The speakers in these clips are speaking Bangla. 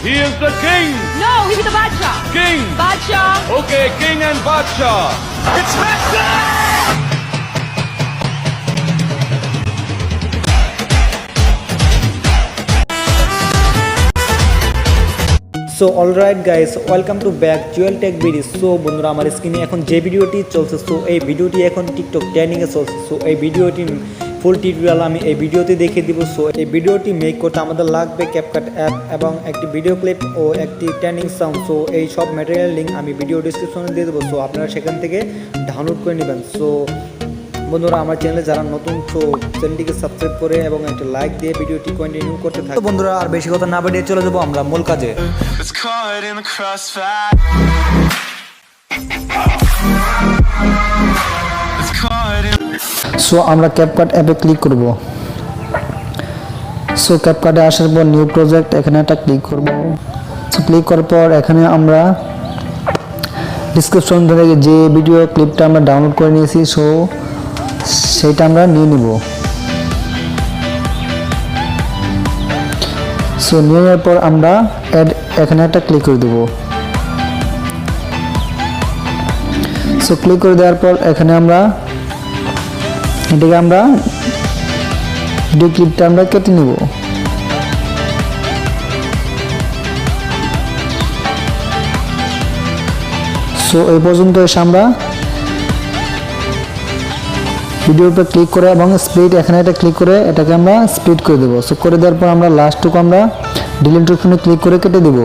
He is the king. No, he's the Badsha. King. Badsha. Okay, king and Badsha. It's Badsha! So alright guys, welcome to back Jewel take video. So বন্ধুরা, আমার স্ক্রিনে এখন যে ভিডিওটি চলছে, সো এই ভিডিওটি এখন টিকটক ট্রেন্ডিংয়ে চলছে। সো এই ভিডিওটি ফুল টিউটোরিয়াল আমি এই ভিডিওতে দেখিয়ে দিব। সো এই ভিডিওটি মেক করতে আমাদের লাগবে ক্যাপকাট অ্যাপ এবং একটি ভিডিও ক্লিপ ও একটি ট্রেন্ডিং সাউন্ড। সো এই সব ম্যাটেরিয়াল লিঙ্ক আমি ভিডিও ডিসক্রিপশনে দিয়ে দেবো। সো আপনারা সেখান থেকে ডাউনলোড করে নেবেন। সো বন্ধুরা, আমার চ্যানেলে যারা নতুন, তো চ্যানেলটিকে সাবস্ক্রাইব করে এবং একটা লাইক দিয়ে ভিডিওটি কন্টিনিউ করতে থাকুন। তো বন্ধুরা, আর বেশি কথা না বাড়িয়ে চলে যাবো আমরা মূল কাজে। সো আমরা ক্যাপকাট অ্যাপে ক্লিক করব। সো ক্যাপকাটে আসার পর নিউ প্রজেক্ট, এখানে একটা ক্লিক করব। সো ক্লিক করার পর এখানে আমরা ডিসক্রিপশন থেকে যে ভিডিও ক্লিপটা আমরা ডাউনলোড করে নিয়েছি, সো সেইটা আমরা নিয়ে নিব। সো নিয়ে নেওয়ার পর আমরা অ্যাড এখানে একটা ক্লিক করে দেব। সো ক্লিক করে দেওয়ার পর এখানে আমরা এটাকে আমরা ভিডিও ক্লিপটা আমরা কেটে নেব। সো এই পর্যন্ত এসে আমরা ভিডিওর উপর ক্লিক করে এবং স্প্লিট এখানে একটা ক্লিক করে এটাকে আমরা স্প্লিট করে দেবো। সো করে দেওয়ার পর আমরা লাস্টটুকু আমরা ডিলিট অপশনে ক্লিক করে কেটে দেব।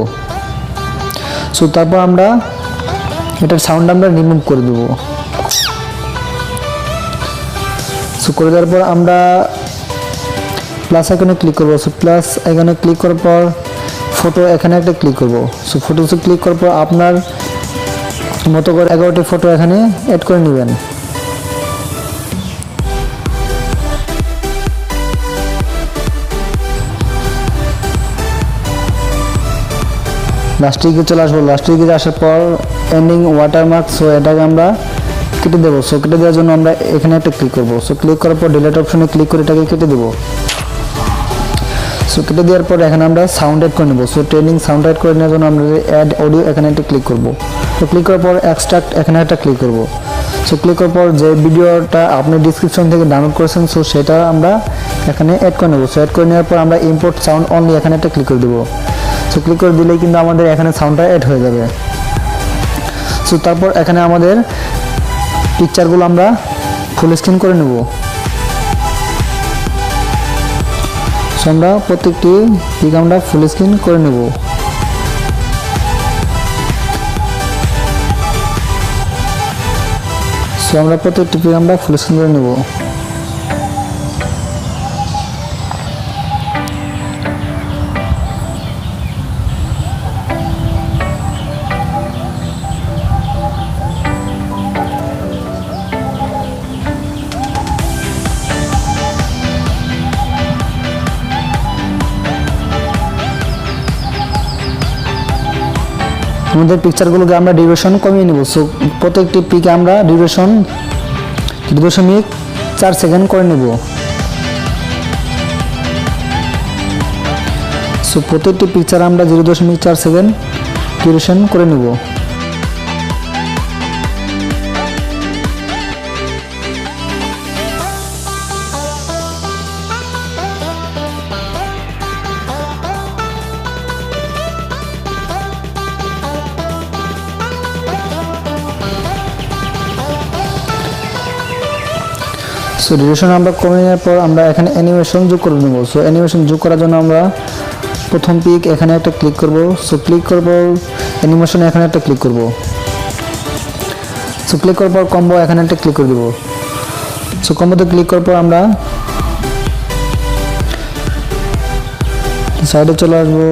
সো তারপর আমরা এটার সাউন্ড আমরা রিমুভ করে দেব। সো করে দেওয়ার পর আমরা প্লাস আইকনে ক্লিক করব। সো প্লাস আইকনে ক্লিক করার পর ফটো এখানে একটা ক্লিক করব। সো ফটোসে ক্লিক করার পর আপনার মতো করে 11টি ফটো এখানে অ্যাড করে নেবেন। লাস্টিকে চলে আসবো। লাস্টিকে আসার পর এন্ডিং ওয়াটারমার্ক, সো এটাকে আমরা কেটে দেবো। সো কেটে দেওয়ার জন্য আমরা এখানে একটা ক্লিক করবো। সো ক্লিক করার পর ডিলিট অপশনে ক্লিক করে এটাকে কেটে দেবো। সো কেটে দেওয়ার পর এখানে আমরা সাউন্ড অ্যাড করে নেবো। সো ট্রেন্ডিং সাউন্ড অ্যাড করে নেওয়ার জন্য আমরা অ্যাড অডিও এখানে একটা ক্লিক করবো। তো ক্লিক করার পর এক্সট্রাক্ট এখানে একটা ক্লিক করবো। সো ক্লিক করার পর যে ভিডিওটা আপনি ডিসক্রিপশন থেকে ডাউনলোড করেছেন, সো সেটা আমরা এখানে অ্যাড করে নেবো। সো অ্যাড করে নেওয়ার পর আমরা ইম্পোর্ট সাউন্ড অনলি এখানে একটা ক্লিক করে দেবো। সো ক্লিক করে দিলেই কিন্তু আমাদের এখানে সাউন্ডটা অ্যাড হয়ে যাবে। সো তারপর এখানে আমাদের পিকচারগুলো আমরা ফুল স্ক্রিন করে নেব। সো আমরা প্রত্যেকটি পিক আমরা ফুল স্ক্রিন করে নেব। সো আমরা প্রত্যেকটি পিক আমরা ফুল স্ক্রিন করে নেব। আমাদের পিকচারগুলোকে আমরা ডিউরেশন কমিয়ে নেব। সো প্রত্যেকটি পিকে আমরা ডিউরেশন 0.4 সেকেন্ড করে নেব। সো প্রত্যেকটি পিকচার আমরা 0.4 সেকেন্ড ডিউরেশন করে নেব। সো ডিউরেশন আমরা কমিয়ে নেওয়ার পর আমরা এখানে অ্যানিমেশন যোগ করে নেব। সো অ্যানিমেশন যোগ করার জন্য আমরা প্রথম পিক এখানে একটা ক্লিক করব। সো ক্লিক করব অ্যানিমেশন এখানে একটা ক্লিক করব। সো ক্লিক করার পর কম্বো এখানে একটা ক্লিক করে দেব। সো কম্বোতে ক্লিক করার পর আমরা সাইডে চলে আসবো।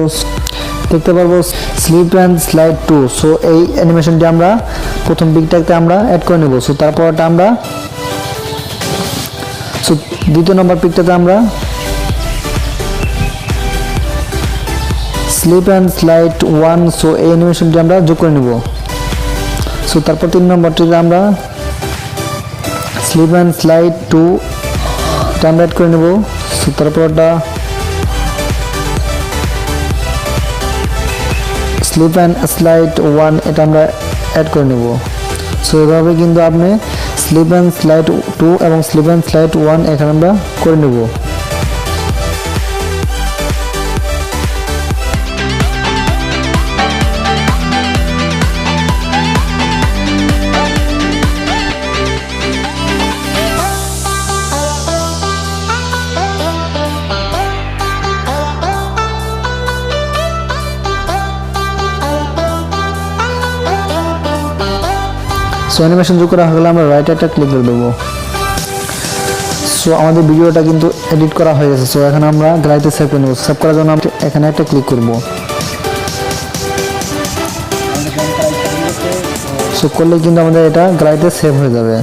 দেখতে পারবো slip and slide to. So এই অ্যানিমেশনটি আমরা প্রথম পিকটাতে আমরা অ্যাড করে নেব। সো তারপরটা আমরা সো দ্বিতীয় নম্বর পিকটাতে আমরা স্লিপ অ্যান্ড স্লাইড 1, সো এই অ্যানিমেশনটি আমরা যোগ করে নেব। সো তারপর 3 নম্বরটিতে আমরা স্লিপ অ্যান্ড স্লাইড 2 এটা আমরা অ্যাড করে নেব। সো তারপরটা স্লিপ অ্যান্ড স্লাইড 1 এটা আমরা অ্যাড করে নেব। সো এভাবে কিন্তু আপনি স্লিপ অ্যান্ড স্লাইড 2 এবং স্লিপ অ্যান্ড স্লাইড 1 এখানে আমরা করে নেব। সো অ্যানিমেশন যোগ করা হলে আমরা রাইট একটা ক্লিক করে দেবো। সো আমাদের ভিডিওটা কিন্তু এডিট করা হয়ে গেছে। সো এখন আমরা গ্যালারিতে সেভ করে নেব। সেভ করার জন্য আমরা এখানে একটা ক্লিক করব। সো করলে কিন্তু আমাদের এটা গ্যালারিতে সেভ হয়ে যাবে।